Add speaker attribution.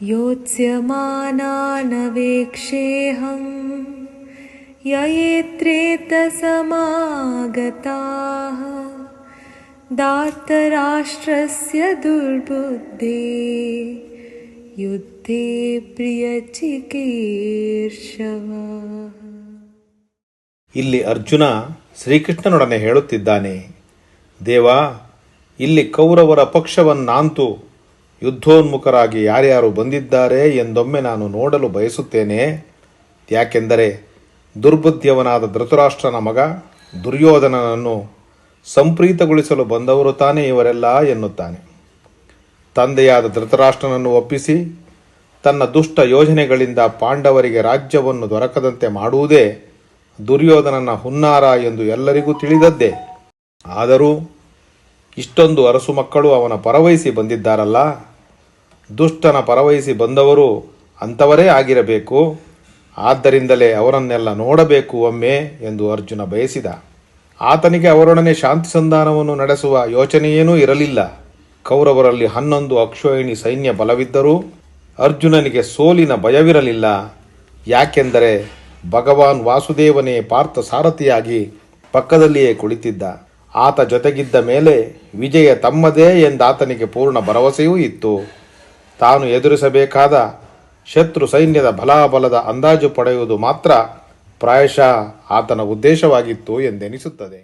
Speaker 1: ಯೋತ್ಸ್ಯಮಾನಾನವೇಕ್ಷೇಹಂ ಯಯೇತ್ರೇತಸಮಾಗತಾಃ ಧಾರ್ತರಾಷ್ಟ್ರಸ್ಯ ದುರ್ಬುದ್ಧೇ ಯುದ್ಧೇ ಪ್ರಿಯಚಿಕೀರ್ಷವಃ.
Speaker 2: ಇಲ್ಲಿ ಅರ್ಜುನ ಶ್ರೀಕೃಷ್ಣನೊಡನೆ ಹೇಳುತ್ತಿದ್ದಾನೆ, ದೇವ, ಇಲ್ಲಿ ಕೌರವರ ಪಕ್ಷವನ್ನಾಂತು ಯುದ್ಧೋನ್ಮುಖರಾಗಿ ಯಾರ್ಯಾರು ಬಂದಿದ್ದಾರೆ ಎಂದೊಮ್ಮೆ ನಾನು ನೋಡಲು ಬಯಸುತ್ತೇನೆ. ಯಾಕೆಂದರೆ ದುರ್ಬುದ್ಧಿಯವನಾದ ಧೃತರಾಷ್ಟ್ರನ ಮಗ ದುರ್ಯೋಧನನನ್ನು ಸಂಪ್ರೀತಗೊಳಿಸಲು ಬಂದವರು ತಾನೇ ಇವರೆಲ್ಲ ಎನ್ನುತ್ತಾನೆ. ತಂದೆಯಾದ ಧೃತರಾಷ್ಟ್ರನನ್ನು ಒಪ್ಪಿಸಿ ತನ್ನ ದುಷ್ಟ ಯೋಜನೆಗಳಿಂದ ಪಾಂಡವರಿಗೆ ರಾಜ್ಯವನ್ನು ದೊರಕದಂತೆ ಮಾಡುವುದೇ ದುರ್ಯೋಧನನ ಹುನ್ನಾರ ಎಂದು ಎಲ್ಲರಿಗೂ ತಿಳಿದದ್ದೇ. ಆದರೂ ಇಷ್ಟೊಂದು ಅರಸು ಮಕ್ಕಳು ಅವನ ಪರವಹಿಸಿ ಬಂದಿದ್ದಾರಲ್ಲ, ದುಷ್ಟನ ಪರವಹಿಸಿ ಬಂದವರು ಅಂಥವರೇ ಆಗಿರಬೇಕು. ಆದ್ದರಿಂದಲೇ ಅವರನ್ನೆಲ್ಲ ನೋಡಬೇಕು ಒಮ್ಮೆ ಎಂದು ಅರ್ಜುನ ಬಯಸಿದ. ಆತನಿಗೆ ಅವರೊಡನೆ ಶಾಂತಿ ಸಂಧಾನವನ್ನು ನಡೆಸುವ ಯೋಚನೆಯೇನೂ ಇರಲಿಲ್ಲ. ಕೌರವರಲ್ಲಿ 11 ಅಕ್ಷೋಹಿಣಿ ಸೈನ್ಯ ಬಲವಿದ್ದರೂ ಅರ್ಜುನನಿಗೆ ಸೋಲಿನ ಭಯವಿರಲಿಲ್ಲ. ಯಾಕೆಂದರೆ ಭಗವಾನ್ ವಾಸುದೇವನೇ ಪಾರ್ಥ ಸಾರಥಿಯಾಗಿ ಪಕ್ಕದಲ್ಲಿಯೇ ಕುಳಿತಿದ್ದ. ಆತ ಜೊತೆಗಿದ್ದ ಮೇಲೆ ವಿಜಯ ತಮ್ಮದೇ ಎಂದಾತನಿಗೆ ಪೂರ್ಣ ಭರವಸೆಯೂ ಇತ್ತು. ತಾನು ಎದುರಿಸಬೇಕಾದ ಶತ್ರು ಸೈನ್ಯದ ಬಲಾಬಲದ ಅಂದಾಜು ಪಡೆಯುವುದು ಮಾತ್ರ ಪ್ರಾಯಶಃ ಆತನ ಉದ್ದೇಶವಾಗಿತ್ತು ಎಂದೆನಿಸುತ್ತದೆ.